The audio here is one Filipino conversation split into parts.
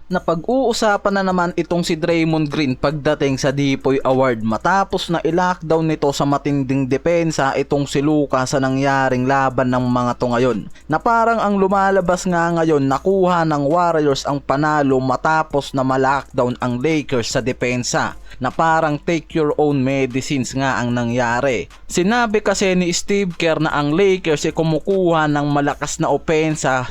Na pag-uusapan na naman itong si Draymond Green pagdating sa Dipoy Award matapos na i-lockdown nito sa matinding depensa itong si Luka sa nangyaring laban ng mga to ngayon. Na parang ang lumalabas nga ngayon, nakuha ng Warriors ang panalo matapos na ma-lockdown ang Lakers sa depensa. Na parang take your own medicines nga ang nangyari. Sinabi kasi ni Steve Kerr na ang Lakers ay kumukuha ng malakas na opensa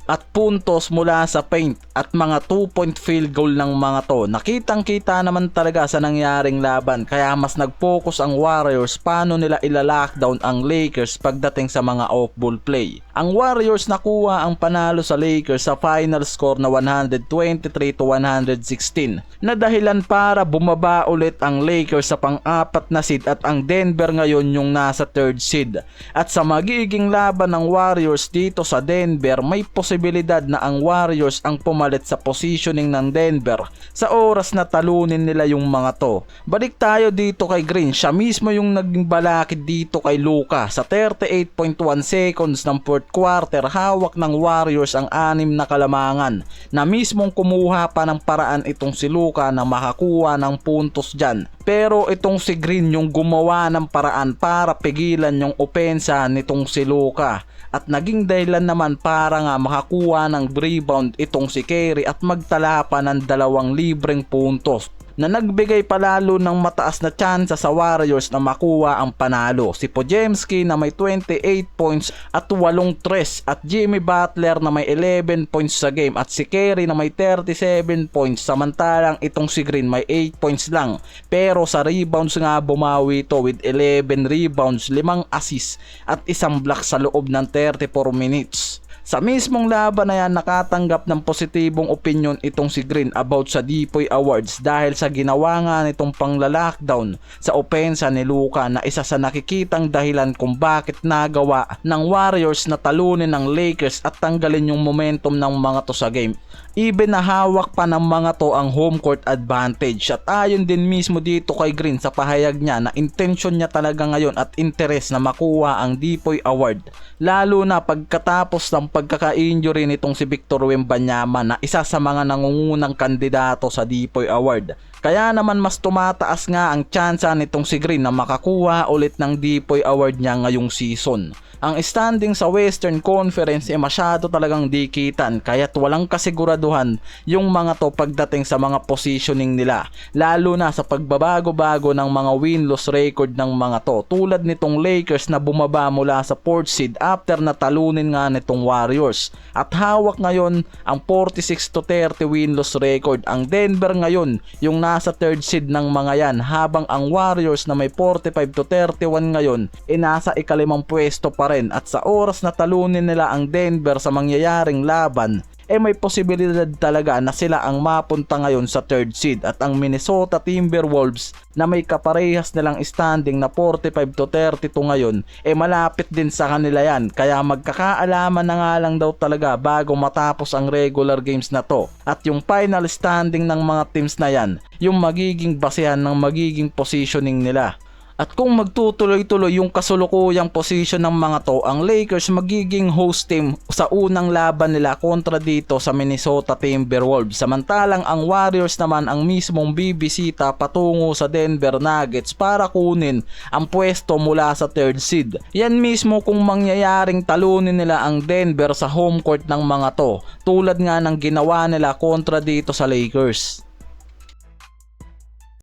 at puntos mula sa paint at mga 2-point field goal ng mga to. Nakitang kita naman talaga sa nangyaring laban, kaya mas nag-focus ang Warriors paano nila ila-lockdown ang Lakers pagdating sa mga off-ball play. Ang Warriors nakuha ang panalo sa Lakers sa final score na 123-116 na dahilan para bumaba ulit ang Lakers sa pang-apat na seed at ang Denver ngayon yung nasa third seed. At sa magiging laban ng Warriors dito sa Denver, may posibilidad na ang Warriors ang pumalit sa positioning ng Denver sa oras na talunin nila yung mga to. Balik tayo dito kay Green, siya mismo yung naging balakid dito kay Luka. Sa 38.1 seconds ng fourth quarter, hawak ng Warriors ang 6 na kalamangan na mismong kumuha pa ng paraan itong si Luka na makakuha ng puntos dyan. Pero itong si Green yung gumawa ng paraan para pigilan yung opensa nitong si Luka. At naging dahilan naman para nga makakuha ng rebound itong si Curry at magtala pa ng 2 libreng puntos na nagbigay palalo ng mataas na tsansa sa Warriors na makuha ang panalo. Si Podziemski na may 28 points at 8 tres at Jimmy Butler na may 11 points sa game at si Curry na may 37 points samantalang itong si Green may 8 points lang. Pero sa rebounds nga bumawi ito with 11 rebounds, 5 assists at 1 block sa loob ng 34 minutes. Sa mismong laban na yan, nakatanggap ng positibong opinion itong si Green about sa Dipoy Awards dahil sa ginawa nga nitong pangla-lockdown sa opensa ni Luka na isa sa nakikitang dahilan kung bakit nagawa ng Warriors na talunin ng Lakers at tanggalin yung momentum ng mga to sa game. Even na hawak pa ng mga to ang home court advantage at ayon din mismo dito kay Green sa pahayag niya na intention niya talaga ngayon at interes na makuha ang Dipoy Award, lalo na pagkatapos ng pagkaka-injury nitong si Victor Wembanyama na isa sa mga nangungunang kandidato sa Dipoy Award. Kaya naman mas tumataas nga ang tsansa nitong si Green na makakuha ulit ng Dipoy Award niya ngayong season. Ang standing sa Western Conference ay masyado talagang dikitan kaya't walang kasiguraduhan yung mga to pagdating sa mga positioning nila, lalo na sa pagbabago-bago ng mga win-loss record ng mga to, tulad nitong Lakers na bumaba mula sa 4th seed after na talunin nga nitong Warriors at hawak ngayon ang 46-30 win-loss record. Ang Denver ngayon yung nasa 3rd seed ng mga yan, habang ang Warriors na may 45-31 ngayon ay nasa ikalimang pwesto pa rin. At sa oras na talunin nila ang Denver sa mangyayaring laban, may posibilidad talaga na sila ang mapunta ngayon sa 3rd seed at ang Minnesota Timberwolves na may kaparehas nilang standing na 45-32 ngayon malapit din sa kanila yan, kaya magkakaalaman na nga lang daw talaga bago matapos ang regular games na to at yung final standing ng mga teams na yan yung magiging basehan ng magiging positioning nila. At kung magtutuloy-tuloy yung kasulukuyang position ng mga to, ang Lakers magiging host team sa unang laban nila kontra dito sa Minnesota Timberwolves. Samantalang ang Warriors naman ang mismong bibisita patungo sa Denver Nuggets para kunin ang pwesto mula sa 3rd seed. Yan mismo kung mangyayaring talunin nila ang Denver sa home court ng mga to, tulad nga ng ginawa nila kontra dito sa Lakers.